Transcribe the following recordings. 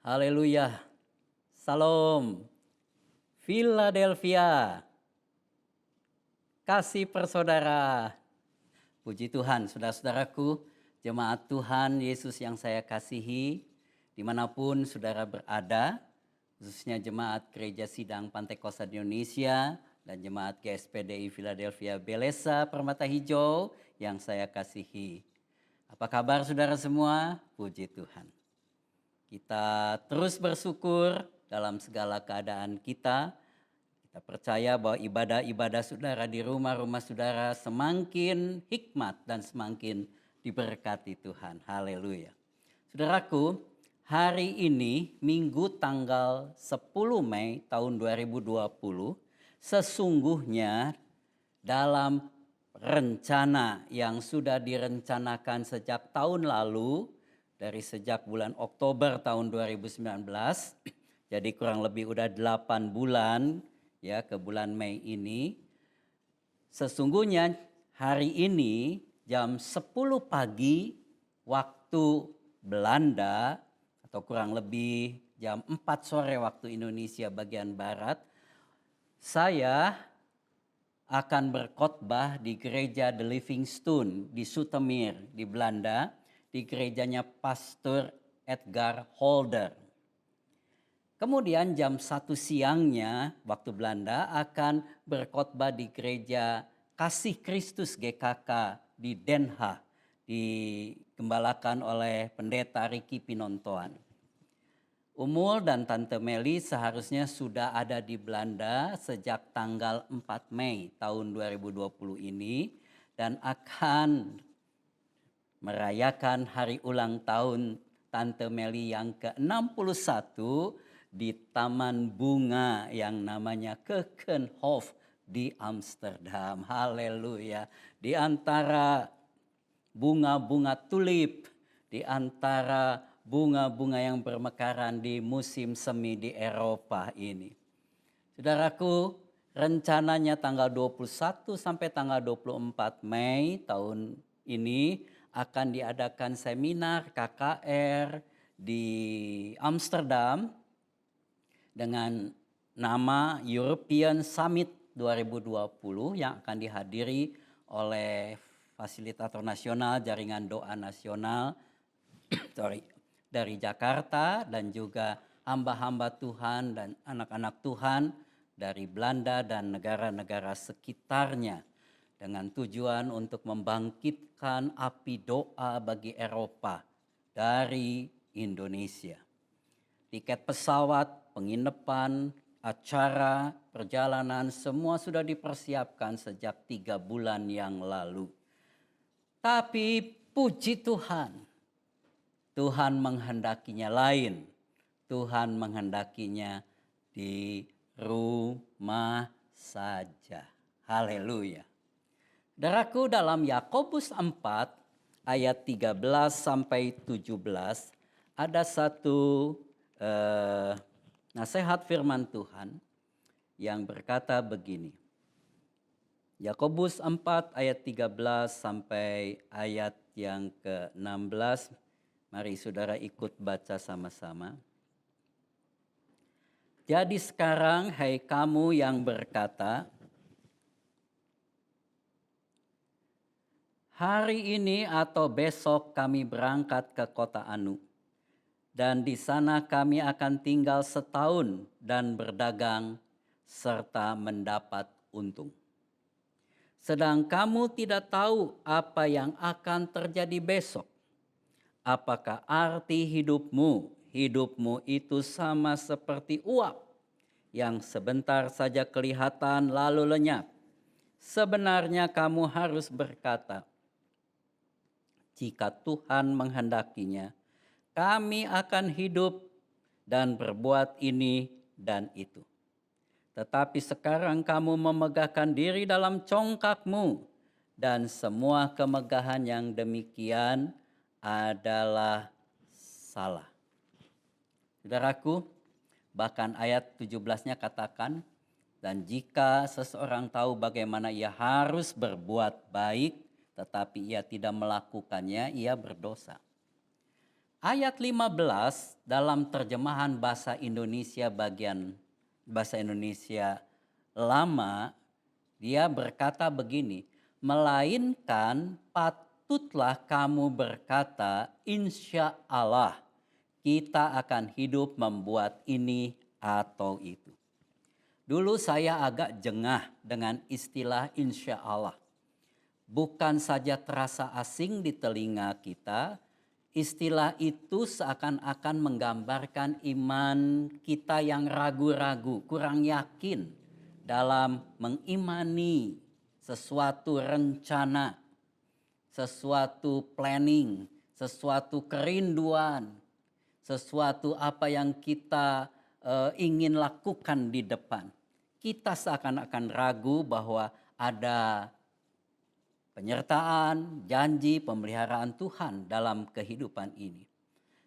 Haleluya. Salam. Philadelphia. Kasih persaudara. Puji Tuhan, saudara-saudaraku, jemaat Tuhan Yesus yang saya kasihi, dimanapun saudara berada, khususnya jemaat Gereja Sidang Pantai Kosta di Indonesia dan jemaat GSPDI Philadelphia Belesa Permata Hijau yang saya kasihi. Apa kabar saudara semua? Puji Tuhan. Kita terus bersyukur dalam segala keadaan kita. Kita percaya bahwa ibadah-ibadah saudara di rumah-rumah saudara semakin hikmat dan semakin diberkati Tuhan. Haleluya. Saudaraku, hari ini Minggu tanggal 10 Mei tahun 2020, sesungguhnya dalam rencana yang sudah direncanakan sejak tahun lalu, dari sejak bulan Oktober tahun 2019, jadi kurang lebih udah 8 bulan ya ke bulan Mei ini. Sesungguhnya hari ini jam 10 pagi waktu Belanda atau kurang lebih jam 4 sore waktu Indonesia bagian Barat, saya akan berkhotbah di gereja The Living Stone di Zoetermeer di Belanda, di gerejanya Pastor Edgar Holder. Kemudian jam 1 siangnya waktu Belanda akan berkhotbah di gereja Kasih Kristus GKK di Den Haag, digembalakan oleh pendeta Ricky Pinontoan. Umul dan Tante Meli seharusnya sudah ada di Belanda sejak tanggal 4 Mei tahun 2020 ini dan akan merayakan hari ulang tahun Tante Meli yang ke-61 di Taman Bunga yang namanya Keukenhof di Amsterdam. Haleluya. Di antara bunga-bunga tulip, di antara bunga-bunga yang bermekaran di musim semi di Eropa ini. Saudaraku, rencananya tanggal 21 sampai tanggal 24 Mei tahun ini akan diadakan seminar KKR di Amsterdam dengan nama European Summit 2020 yang akan dihadiri oleh fasilitator nasional Jaringan Doa Nasional dari Jakarta dan juga hamba-hamba Tuhan dan anak-anak Tuhan dari Belanda dan negara-negara sekitarnya, dengan tujuan untuk membangkitkan api doa bagi Eropa dari Indonesia. Tiket pesawat, penginapan, acara, perjalanan semua sudah dipersiapkan sejak 3 bulan yang lalu. Tapi puji Tuhan, Tuhan menghendakinya lain. Tuhan menghendakinya di rumah saja. Haleluya. Saudaraku, dalam Yakobus 4 ayat 13 sampai 17 ada satu nasihat firman Tuhan yang berkata begini. Yakobus 4 ayat 13 sampai ayat yang ke-16. Mari saudara ikut baca sama-sama. Jadi sekarang hai kamu yang berkata, hari ini atau besok kami berangkat ke kota Anu, dan di sana kami akan tinggal setahun dan berdagang serta mendapat untung. Sedang kamu tidak tahu apa yang akan terjadi besok. Apakah arti hidupmu? Hidupmu itu sama seperti uap yang sebentar saja kelihatan lalu lenyap. Sebenarnya kamu harus berkata, jika Tuhan menghendakinya, kami akan hidup dan berbuat ini dan itu. Tetapi sekarang kamu memegahkan diri dalam congkakmu, dan semua kemegahan yang demikian adalah salah. Saudaraku, bahkan ayat 17-nya katakan, dan jika seseorang tahu bagaimana ia harus berbuat baik, tetapi ia tidak melakukannya, ia berdosa. Ayat 15 dalam terjemahan bahasa Indonesia bagian bahasa Indonesia lama, dia berkata begini, melainkan patutlah kamu berkata, insya Allah kita akan hidup membuat ini atau itu. Dulu saya agak jengah dengan istilah insya Allah. Bukan saja terasa asing di telinga kita, istilah itu seakan-akan menggambarkan iman kita yang ragu-ragu, kurang yakin dalam mengimani sesuatu rencana, sesuatu planning, sesuatu kerinduan, sesuatu apa yang kita ingin lakukan di depan. Kita seakan-akan ragu bahwa ada penyertaan, janji, pemeliharaan Tuhan dalam kehidupan ini.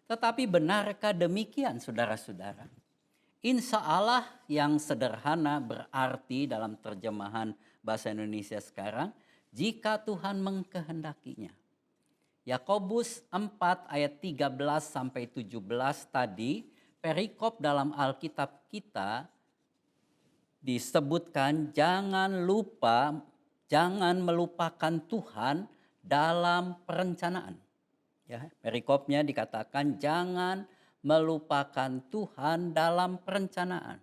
Tetapi benarkah demikian saudara-saudara? Insya Allah yang sederhana berarti dalam terjemahan bahasa Indonesia sekarang, jika Tuhan mengkehendakinya. Yakobus 4 ayat 13 sampai 17 tadi, perikop dalam Alkitab kita disebutkan jangan melupakan Tuhan dalam perencanaan. Ya, perikopnya dikatakan jangan melupakan Tuhan dalam perencanaan.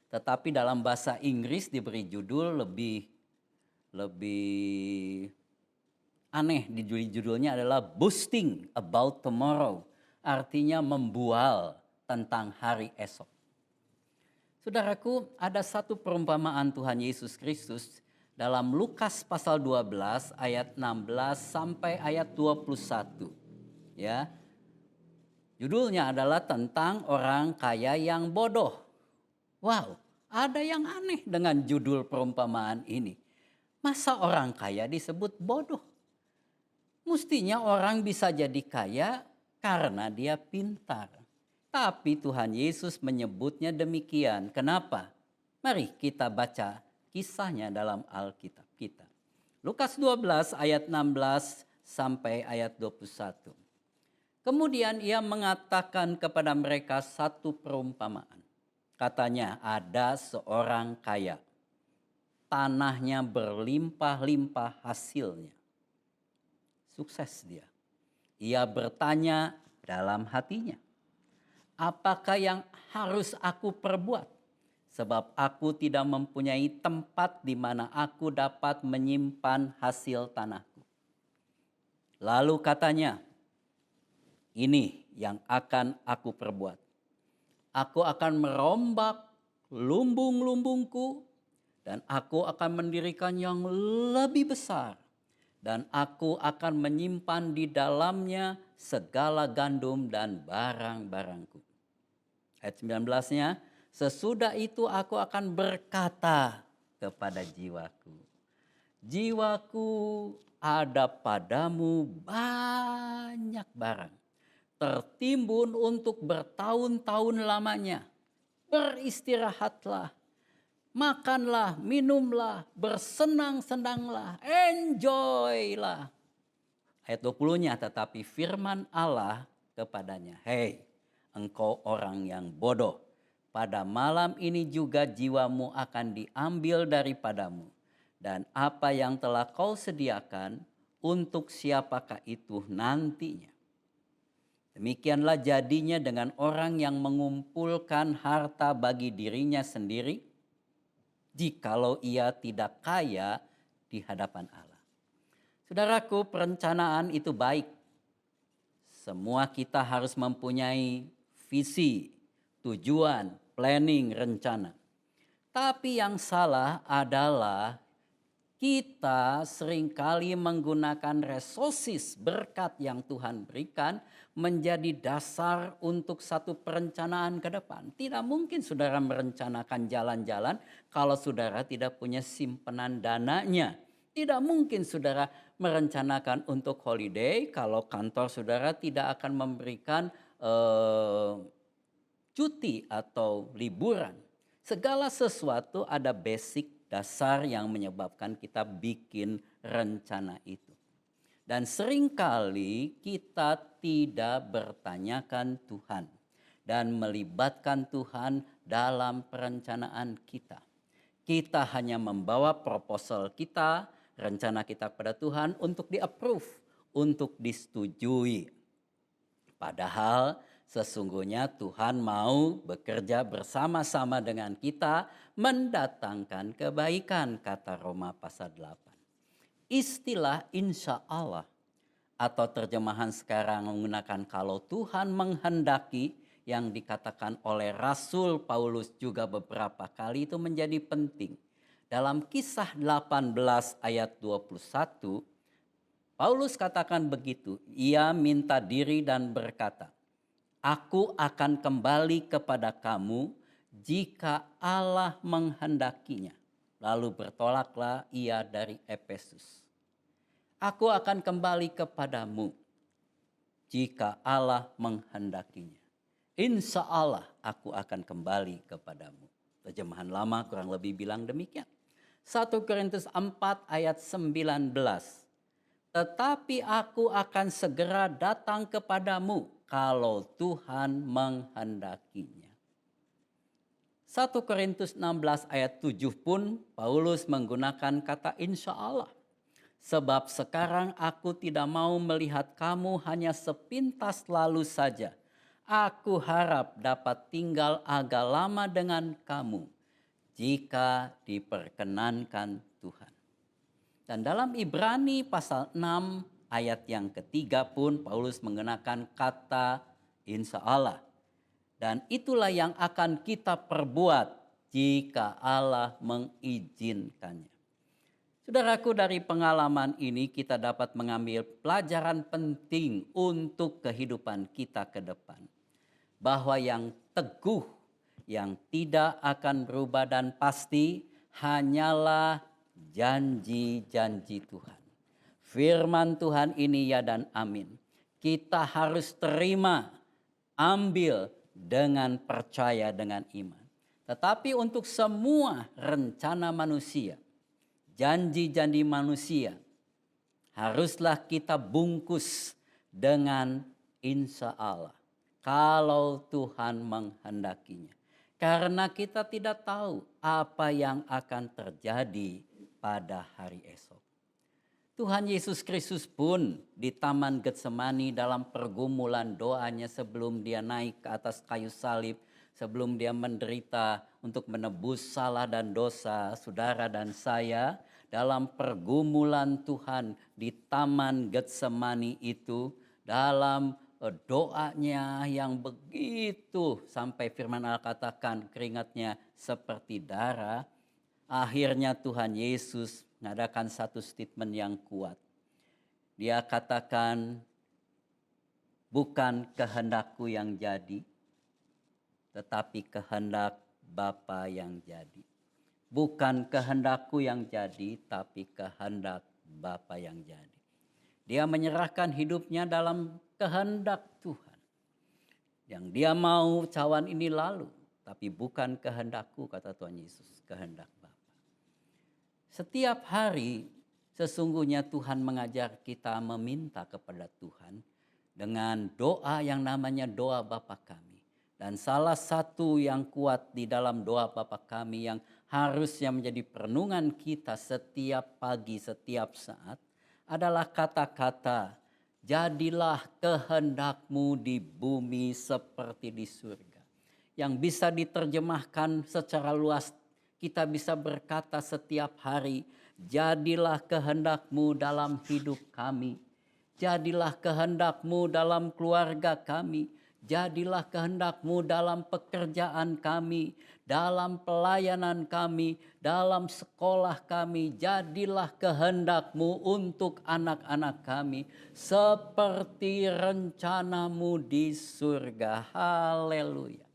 Tetapi dalam bahasa Inggris diberi judul lebih aneh. Di judulnya adalah boasting about tomorrow. Artinya membual tentang hari esok. Saudaraku, ada satu perumpamaan Tuhan Yesus Kristus dalam Lukas pasal 12 ayat 16 sampai ayat 21. Ya. Judulnya adalah tentang orang kaya yang bodoh. Wow, ada yang aneh dengan judul perumpamaan ini. Masa orang kaya disebut bodoh? Mestinya orang bisa jadi kaya karena dia pintar. Tapi Tuhan Yesus menyebutnya demikian. Kenapa? Mari kita baca kisahnya dalam Alkitab kita. Lukas 12 ayat 16 sampai ayat 21. Kemudian ia mengatakan kepada mereka satu perumpamaan. Katanya, ada seorang kaya. Tanahnya berlimpah-limpah hasilnya. Sukses dia. Ia bertanya dalam hatinya, apakah yang harus aku perbuat? Sebab aku tidak mempunyai tempat di mana aku dapat menyimpan hasil tanahku. Lalu katanya, ini yang akan aku perbuat. Aku akan merombak lumbung-lumbungku dan aku akan mendirikan yang lebih besar. Dan aku akan menyimpan di dalamnya segala gandum dan barang-barangku. Ayat 19-nya, sesudah itu aku akan berkata kepada jiwaku. Jiwaku, ada padamu banyak barang. Tertimbun untuk bertahun-tahun lamanya. Beristirahatlah. Makanlah, minumlah, bersenang-senanglah, enjoylah. Ayat 20-nya, tetapi firman Allah kepadanya, hei, engkau orang yang bodoh. Pada malam ini juga jiwamu akan diambil daripadamu. Dan apa yang telah kau sediakan, untuk siapakah itu nantinya? Demikianlah jadinya dengan orang yang mengumpulkan harta bagi dirinya sendiri, jikalau ia tidak kaya di hadapan Allah. Saudaraku, perencanaan itu baik. Semua kita harus mempunyai visi, tujuan, planning, rencana. Tapi yang salah adalah kita seringkali menggunakan resources berkat yang Tuhan berikan menjadi dasar untuk satu perencanaan ke depan. Tidak mungkin saudara merencanakan jalan-jalan kalau saudara tidak punya simpanan dananya. Tidak mungkin saudara merencanakan untuk holiday kalau kantor saudara tidak akan memberikan cuti atau liburan. Segala sesuatu ada basic dasar yang menyebabkan kita bikin rencana itu. Dan seringkali kita tidak bertanyakan Tuhan dan melibatkan Tuhan dalam perencanaan kita. Kita hanya membawa proposal kita, rencana kita kepada Tuhan untuk di-approve, untuk disetujui. Padahal sesungguhnya Tuhan mau bekerja bersama-sama dengan kita mendatangkan kebaikan, kata Roma pasal 8. Istilah insya Allah atau terjemahan sekarang menggunakan kalau Tuhan menghendaki yang dikatakan oleh Rasul Paulus juga beberapa kali itu menjadi penting. Dalam Kisah 18 ayat 21, Paulus katakan begitu, ia minta diri dan berkata, "Aku akan kembali kepada kamu jika Allah menghendakinya." Lalu bertolaklah ia dari Efesus. Aku akan kembali kepadamu jika Allah menghendakinya. Insya Allah aku akan kembali kepadamu. Terjemahan lama kurang lebih bilang demikian. 1 Korintus 4 ayat 19. Tetapi aku akan segera datang kepadamu kalau Tuhan menghendakinya. 1 Korintus 16 ayat 7 pun Paulus menggunakan kata insya Allah. Sebab sekarang aku tidak mau melihat kamu hanya sepintas lalu saja. Aku harap dapat tinggal agak lama dengan kamu jika diperkenankan Tuhan. Dan dalam Ibrani pasal 6 ayat yang ketiga pun Paulus menggunakan kata insya Allah. Dan itulah yang akan kita perbuat jika Allah mengizinkannya. Saudaraku, dari pengalaman ini kita dapat mengambil pelajaran penting untuk kehidupan kita ke depan. Bahwa yang teguh, yang tidak akan berubah dan pasti hanyalah janji-janji Tuhan. Firman Tuhan ini ya dan amin. Kita harus terima, ambil dengan percaya, dengan iman. Tetapi untuk semua rencana manusia, janji-janji manusia, haruslah kita bungkus dengan insya Allah. Kalau Tuhan menghendakinya. Karena kita tidak tahu apa yang akan terjadi pada hari esok. Tuhan Yesus Kristus pun di Taman Getsemani dalam pergumulan doanya sebelum dia naik ke atas kayu salib, sebelum dia menderita untuk menebus salah dan dosa saudara dan saya, dalam pergumulan Tuhan di Taman Getsemani itu, dalam doanya yang begitu sampai firman Allah katakan keringatnya seperti darah, akhirnya Tuhan Yesus mengadakan satu statement yang kuat. Dia katakan, bukan kehendakku yang jadi, tetapi kehendak Bapa yang jadi. Bukan kehendakku yang jadi, tapi kehendak Bapa yang jadi. Dia menyerahkan hidupnya dalam kehendak Tuhan. Yang dia mau cawan ini lalu, tapi bukan kehendakku, kata Tuhan Yesus, kehendak Bapa. Setiap hari sesungguhnya Tuhan mengajar kita meminta kepada Tuhan dengan doa yang namanya doa Bapa kami. Dan salah satu yang kuat di dalam doa Bapa kami yang harusnya menjadi perenungan kita setiap pagi, setiap saat adalah kata-kata, jadilah kehendakmu di bumi seperti di surga. Yang bisa diterjemahkan secara luas, kita bisa berkata setiap hari, jadilah kehendakmu dalam hidup kami. Jadilah kehendakmu dalam keluarga kami. Jadilah kehendakmu dalam pekerjaan kami, dalam pelayanan kami, dalam sekolah kami. Jadilah kehendakmu untuk anak-anak kami seperti rencanamu di surga. Haleluya.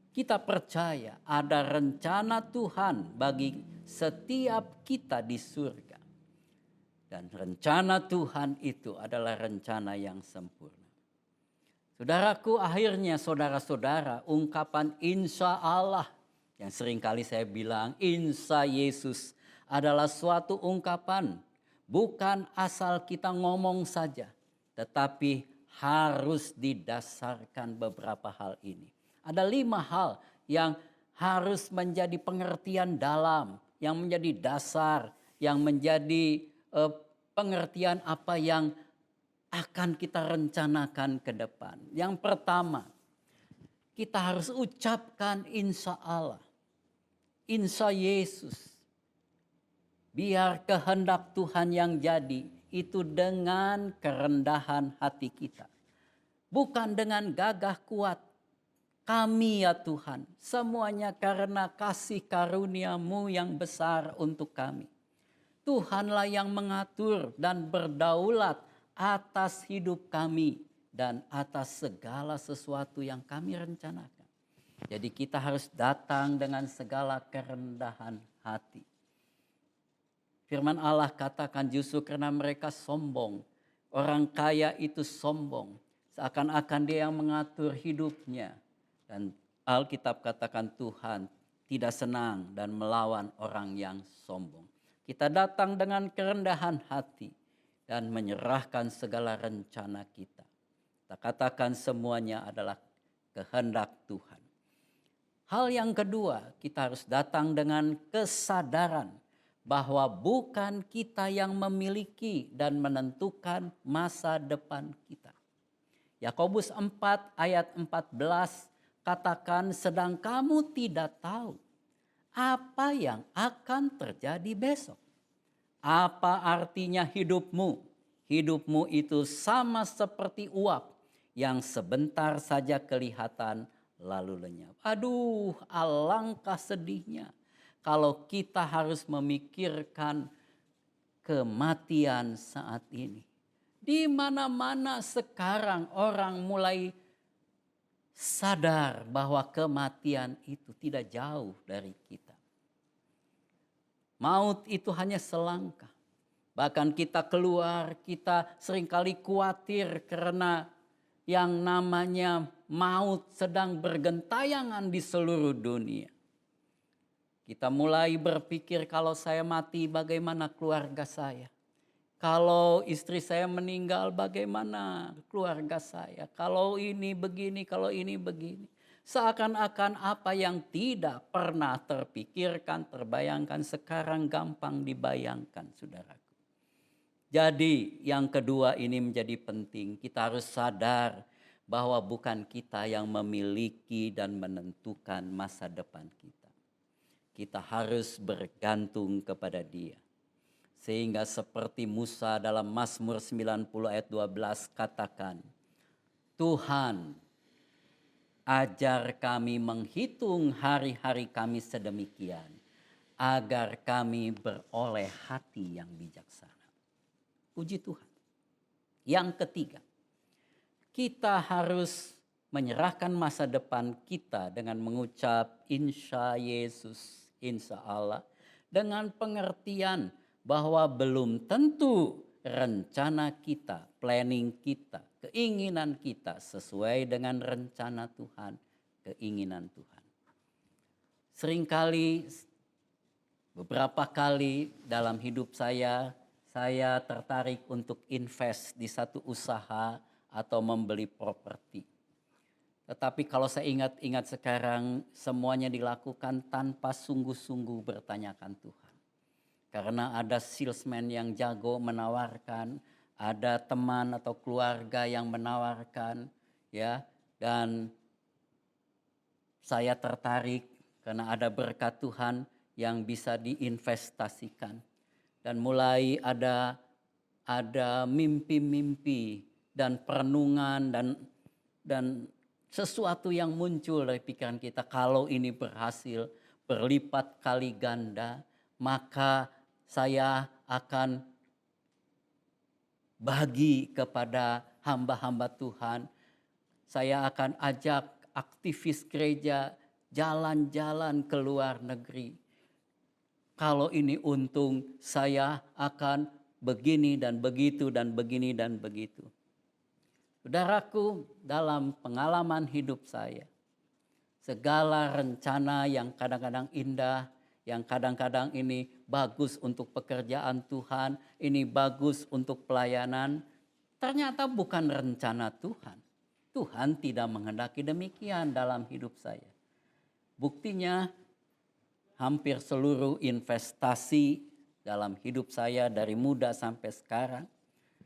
Kita percaya ada rencana Tuhan bagi setiap kita di surga. Dan rencana Tuhan itu adalah rencana yang sempurna. Saudaraku, akhirnya saudara-saudara, ungkapan insya Allah yang seringkali saya bilang insya Yesus adalah suatu ungkapan bukan asal kita ngomong saja, tetapi harus didasarkan beberapa hal ini. Ada 5 hal yang harus menjadi pengertian dalam, yang menjadi dasar, yang menjadi pengertian apa yang akan kita rencanakan ke depan. Yang pertama, kita harus ucapkan insya Allah, insya Yesus. Biar kehendak Tuhan yang jadi itu dengan kerendahan hati kita. Bukan dengan gagah kuat. Kami ya Tuhan, semuanya karena kasih karunia-Mu yang besar untuk kami. Tuhanlah yang mengatur dan berdaulat atas hidup kami dan atas segala sesuatu yang kami rencanakan. Jadi kita harus datang dengan segala kerendahan hati. Firman Allah katakan justru karena mereka sombong. Orang kaya itu sombong. Seakan-akan dia yang mengatur hidupnya. Dan Alkitab katakan Tuhan tidak senang dan melawan orang yang sombong. Kita datang dengan kerendahan hati dan menyerahkan segala rencana kita. Kita katakan semuanya adalah kehendak Tuhan. Hal yang kedua, kita harus datang dengan kesadaran bahwa bukan kita yang memiliki dan menentukan masa depan kita. Yakobus 4 ayat 14 katakan, sedang kamu tidak tahu apa yang akan terjadi besok. Apa artinya hidupmu? Hidupmu itu sama seperti uap yang sebentar saja kelihatan lalu lenyap. Aduh, alangkah sedihnya kalau kita harus memikirkan kematian saat ini. Di mana-mana sekarang orang mulai sadar bahwa kematian itu tidak jauh dari kita. Maut itu hanya selangkah. Bahkan kita keluar, kita seringkali khawatir karena yang namanya maut sedang bergentayangan di seluruh dunia. Kita mulai berpikir kalau saya mati bagaimana keluarga saya. Kalau istri saya meninggal bagaimana keluarga saya. Kalau ini begini, kalau ini begini. Seakan-akan apa yang tidak pernah terpikirkan, terbayangkan sekarang gampang dibayangkan saudaraku. Jadi yang kedua ini menjadi penting. Kita harus sadar bahwa bukan kita yang memiliki dan menentukan masa depan kita. Kita harus bergantung kepada Dia. Sehingga seperti Musa dalam Mazmur 90 ayat 12 katakan, Tuhan, ajar kami menghitung hari-hari kami sedemikian, agar kami beroleh hati yang bijaksana. Puji Tuhan. Yang ketiga, kita harus menyerahkan masa depan kita dengan mengucap insya Yesus, insya Allah, dengan pengertian bahwa belum tentu rencana kita, planning kita, keinginan kita sesuai dengan rencana Tuhan, keinginan Tuhan. Seringkali, beberapa kali dalam hidup saya tertarik untuk invest di satu usaha atau membeli properti. Tetapi kalau saya ingat-ingat sekarang, semuanya dilakukan tanpa sungguh-sungguh bertanyakan Tuhan. Karena ada salesman yang jago menawarkan, ada teman atau keluarga yang menawarkan, ya, dan saya tertarik karena ada berkat Tuhan yang bisa diinvestasikan. Dan mulai ada mimpi-mimpi dan perenungan dan sesuatu yang muncul dari pikiran kita. Kalau ini berhasil berlipat kali ganda, maka saya akan bagi kepada hamba-hamba Tuhan. Saya akan ajak aktivis gereja jalan-jalan ke luar negeri. Kalau ini untung, saya akan begini dan begitu dan begini dan begitu. Saudaraku, dalam pengalaman hidup saya, segala rencana yang kadang-kadang indah, yang kadang-kadang ini bagus untuk pekerjaan Tuhan, ini bagus untuk pelayanan, ternyata bukan rencana Tuhan. Tuhan tidak menghendaki demikian dalam hidup saya. Buktinya hampir seluruh investasi dalam hidup saya dari muda sampai sekarang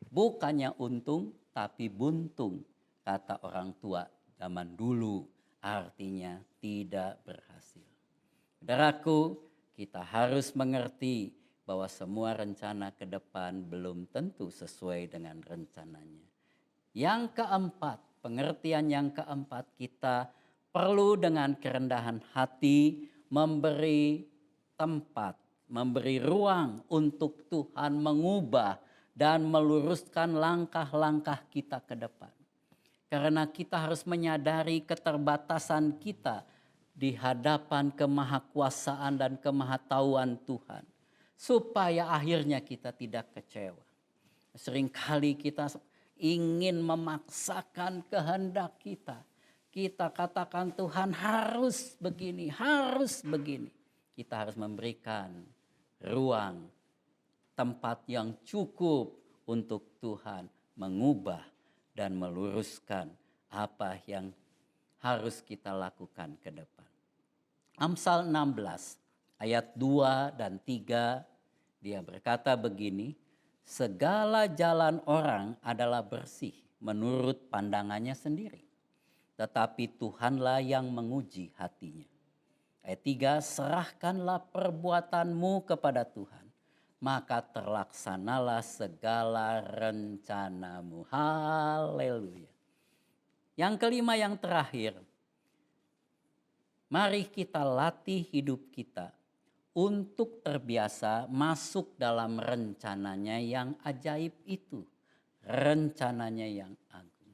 bukannya untung tapi buntung, kata orang tua zaman dulu, artinya tidak berhasil. Saudaraku, kita harus mengerti bahwa semua rencana ke depan belum tentu sesuai dengan rencananya. Yang keempat, pengertian yang keempat, kita perlu dengan kerendahan hati memberi tempat, memberi ruang untuk Tuhan mengubah dan meluruskan langkah-langkah kita ke depan. Karena kita harus menyadari keterbatasan kita di hadapan kemahakuasaan dan kemahatauan Tuhan. Supaya akhirnya kita tidak kecewa. Seringkali kita ingin memaksakan kehendak kita. Kita katakan Tuhan harus begini, harus begini. Kita harus memberikan ruang, tempat yang cukup untuk Tuhan mengubah dan meluruskan apa yang harus kita lakukan ke depan. Amsal 16 ayat 2 dan 3 dia berkata begini, segala jalan orang adalah bersih menurut pandangannya sendiri, tetapi Tuhanlah yang menguji hatinya. Ayat 3, serahkanlah perbuatanmu kepada Tuhan, maka terlaksanalah segala rencanamu. Haleluya. Yang kelima, yang terakhir, mari kita latih hidup kita untuk terbiasa masuk dalam rencananya yang ajaib itu. Rencananya yang agung.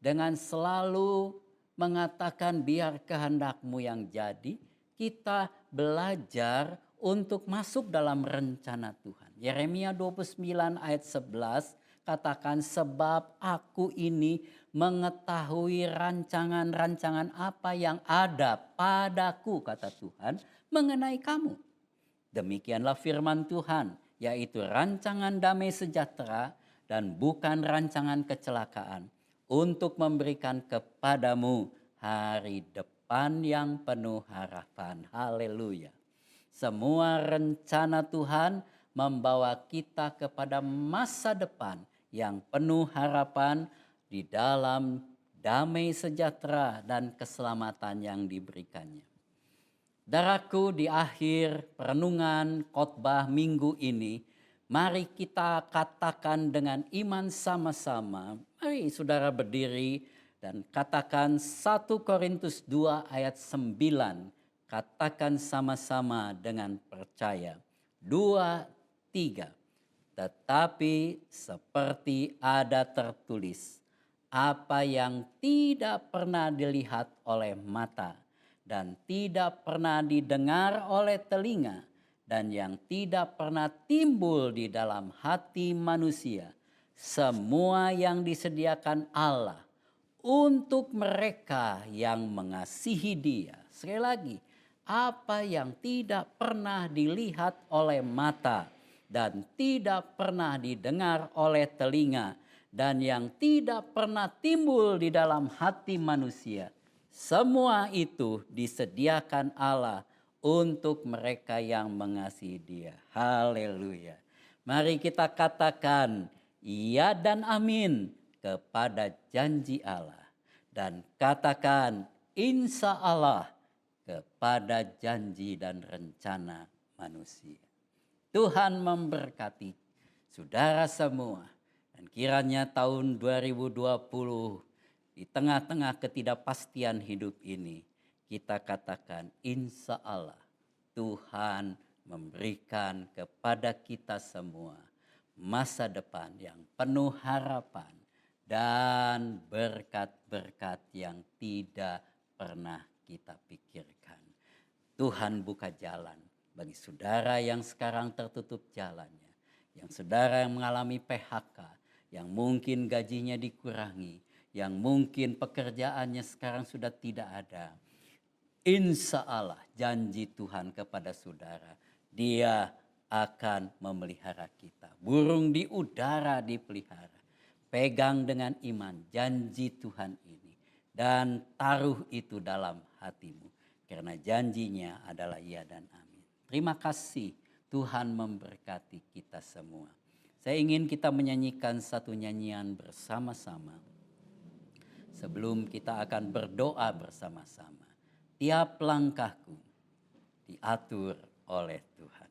Dengan selalu mengatakan biar kehendakmu yang jadi, kita belajar untuk masuk dalam rencana Tuhan. Yeremia 29 ayat 11 katakan, sebab aku ini mengetahui rancangan-rancangan apa yang ada padaku, kata Tuhan, mengenai kamu. Demikianlah firman Tuhan, yaitu rancangan damai sejahtera dan bukan rancangan kecelakaan, untuk memberikan kepadamu hari depan yang penuh harapan. Haleluya. Semua rencana Tuhan membawa kita kepada masa depan yang penuh harapan di dalam damai sejahtera dan keselamatan yang diberikannya. Saudaraku, di akhir perenungan khotbah minggu ini, mari kita katakan dengan iman sama-sama. Mari saudara berdiri dan katakan 1 Korintus 2 ayat 9. Katakan sama-sama dengan percaya. 2, 3. Tetapi seperti ada tertulis, apa yang tidak pernah dilihat oleh mata dan tidak pernah didengar oleh telinga dan yang tidak pernah timbul di dalam hati manusia, semua yang disediakan Allah untuk mereka yang mengasihi Dia. Sekali lagi, apa yang tidak pernah dilihat oleh mata dan tidak pernah didengar oleh telinga dan yang tidak pernah timbul di dalam hati manusia, semua itu disediakan Allah untuk mereka yang mengasihi Dia. Haleluya. Mari kita katakan ya dan amin kepada janji Allah, dan katakan insya Allah kepada janji dan rencana manusia. Tuhan memberkati saudara semua, dan kiranya tahun 2020 di tengah-tengah ketidakpastian hidup ini, kita katakan insya Allah Tuhan memberikan kepada kita semua masa depan yang penuh harapan dan berkat-berkat yang tidak pernah kita pikirkan. Tuhan buka jalan bagi saudara yang sekarang tertutup jalannya, yang saudara yang mengalami PHK, yang mungkin gajinya dikurangi, yang mungkin pekerjaannya sekarang sudah tidak ada. insya Allah janji Tuhan kepada saudara, Dia akan memelihara kita. Burung di udara dipelihara. Pegang dengan iman janji Tuhan ini dan taruh itu dalam hatimu. Karena janjinya adalah iya dan amin. Terima kasih, Tuhan memberkati kita semua. Saya ingin kita menyanyikan satu nyanyian bersama-sama. Sebelum kita akan berdoa bersama-sama. Tiap langkahku diatur oleh Tuhan.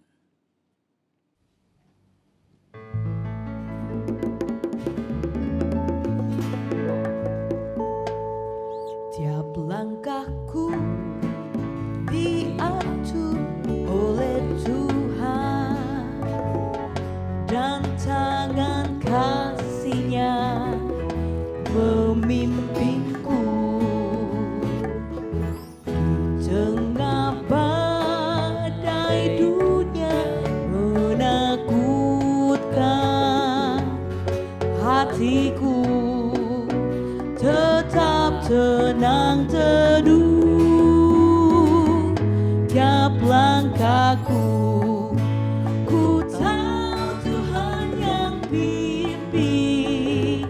Tiap langkahku diatur oleh Tuhan, dan tangan kasih-Nya memimpinku. Di tengah badai dunia menakutkan, hatiku tetap tenang teduh. Tiap langkahku, ku tahu Tuhan yang pimpin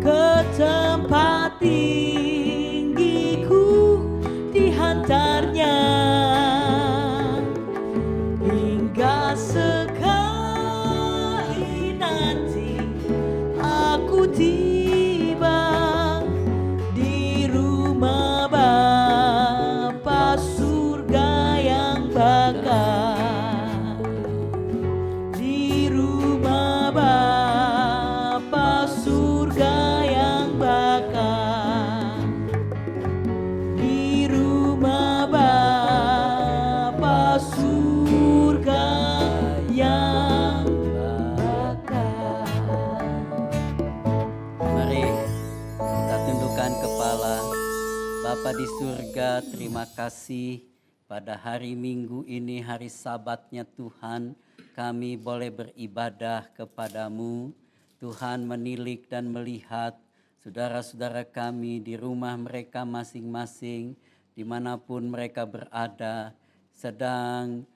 ke tempat tinggiku, dihantarnya hingga sekali nanti aku tiba di rumah Bapa surga yang bakal, di rumah Bapa surga yang bakal, di rumah Bapa surga yang bakal. Mari kita tundukkan kepala. Bapa di surga, terima kasih pada hari Minggu ini, hari Sabatnya Tuhan, kami boleh beribadah kepadamu. Tuhan menilik dan melihat saudara-saudara kami di rumah mereka masing-masing, dimanapun mereka berada, sedang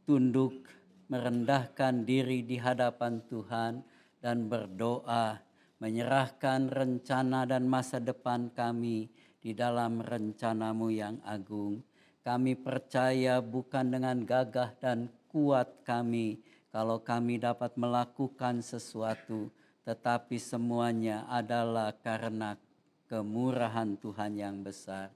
tunduk merendahkan diri di hadapan Tuhan dan berdoa, menyerahkan rencana dan masa depan kami di dalam rencana-Mu yang agung. Kami percaya bukan dengan gagah dan kuat kami kalau kami dapat melakukan sesuatu, tetapi semuanya adalah karena kemurahan Tuhan yang besar.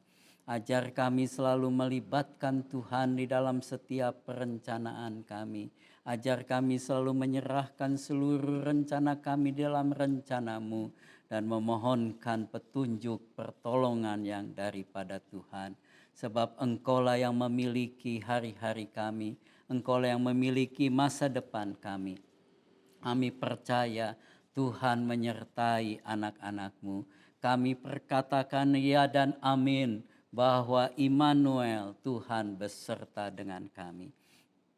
Ajar kami selalu melibatkan Tuhan di dalam setiap perencanaan kami. Ajar kami selalu menyerahkan seluruh rencana kami dalam rencana-Mu dan memohonkan petunjuk pertolongan yang daripada Tuhan. Sebab Engkaulah yang memiliki hari-hari kami, Engkaulah yang memiliki masa depan kami. Kami percaya Tuhan menyertai anak-anak-Mu. Kami perkatakan ya dan amin, bahwa Immanuel, Tuhan beserta dengan kami.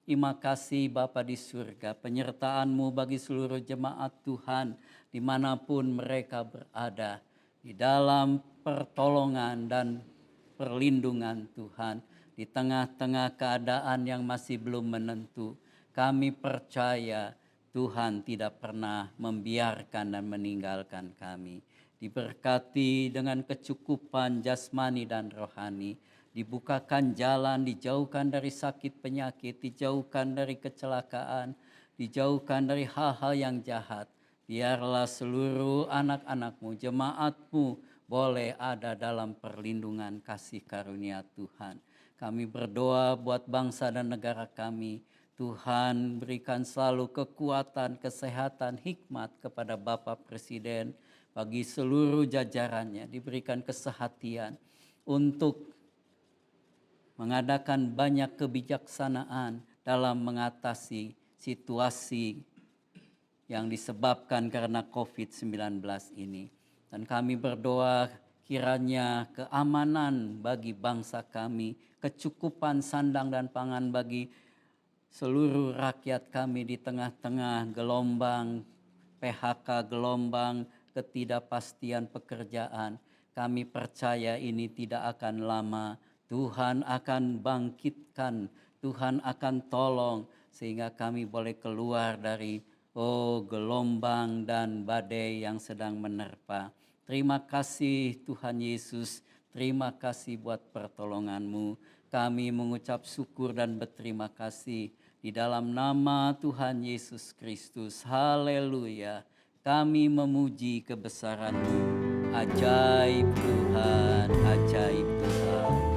Terima kasih Bapa di surga, penyertaan-Mu bagi seluruh jemaat Tuhan dimanapun mereka berada, di dalam pertolongan dan perlindungan Tuhan, di tengah-tengah keadaan yang masih belum menentu. Kami percaya Tuhan tidak pernah membiarkan dan meninggalkan kami. Diberkati dengan kecukupan jasmani dan rohani, dibukakan jalan, dijauhkan dari sakit penyakit, dijauhkan dari kecelakaan, dijauhkan dari hal-hal yang jahat. Biarlah seluruh anak-anak-Mu, jemaat-Mu boleh ada dalam perlindungan kasih karunia Tuhan. Kami berdoa buat bangsa dan negara kami. Tuhan berikan selalu kekuatan, kesehatan, hikmat kepada Bapak Presiden, bagi seluruh jajarannya diberikan kesehatian untuk mengadakan banyak kebijaksanaan dalam mengatasi situasi yang disebabkan karena COVID-19 ini. Dan kami berdoa kiranya keamanan bagi bangsa kami, kecukupan sandang dan pangan bagi seluruh rakyat kami di tengah-tengah gelombang PHK, gelombang ketidakpastian pekerjaan. Kami percaya ini tidak akan lama. Tuhan akan bangkitkan, Tuhan akan tolong sehingga kami boleh keluar dari gelombang dan badai yang sedang menerpa. Terima kasih Tuhan Yesus, terima kasih buat pertolongan-Mu. Kami mengucap syukur dan berterima kasih di dalam nama Tuhan Yesus Kristus. Haleluya. Kami memuji kebesaran-Mu. Ajaib Tuhan, ajaib Tuhan.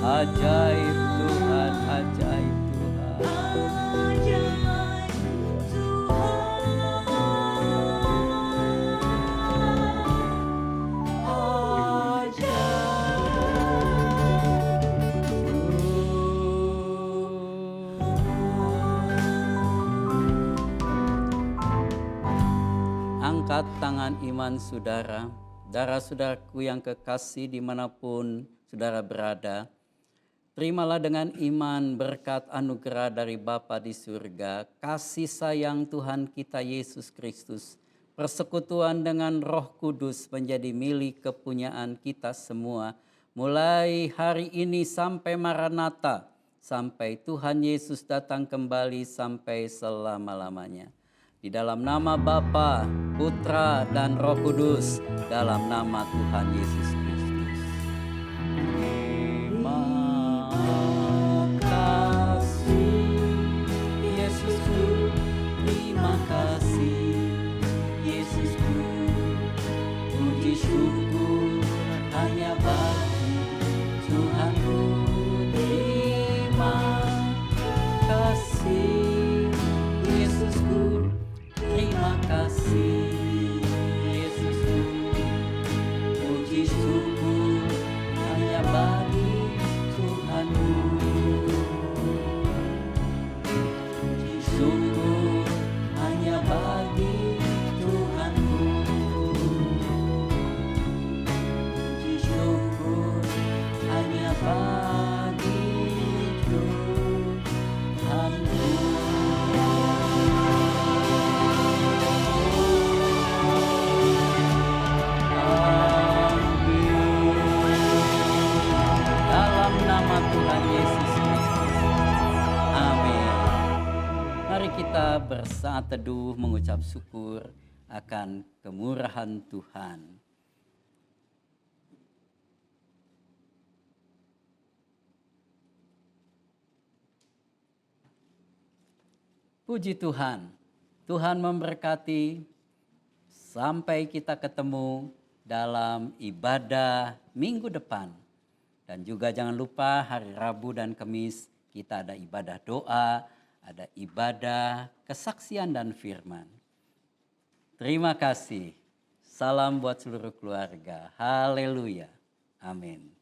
Ajaib Tuhan, ajaib Tuhan. Angkat tangan iman saudara, saudara-saudaraku yang kekasih dimanapun saudara berada. Terimalah dengan iman berkat anugerah dari Bapa di surga, kasih sayang Tuhan kita Yesus Kristus, persekutuan dengan Roh Kudus menjadi milik kepunyaan kita semua, mulai hari ini sampai Maranatha, sampai Tuhan Yesus datang kembali sampai selama-lamanya. Di dalam nama Bapa, Putra, dan Roh Kudus, dalam nama Tuhan Yesus Kristus. Terima kasih Yesusku, puji syukur hanya bagi Tuhanku. Terima kasih Yesusku, terima kasih Yesusku, puji syukur hanya bagi Tuhanku. Puji syukur hanya bagi Tuhanku. Puji syukur hanya bagi Tuhanku. Dalam nama Tuhan Yesus Kristus. Amin. Mari kita bersaat teduh mengucap syukur akan kemurahan Tuhan. Puji Tuhan, Tuhan memberkati sampai kita ketemu dalam ibadah minggu depan. Dan juga jangan lupa hari Rabu dan Kamis kita ada ibadah doa, ada ibadah kesaksian dan firman. Terima kasih. Salam buat seluruh keluarga. Haleluya. Amin.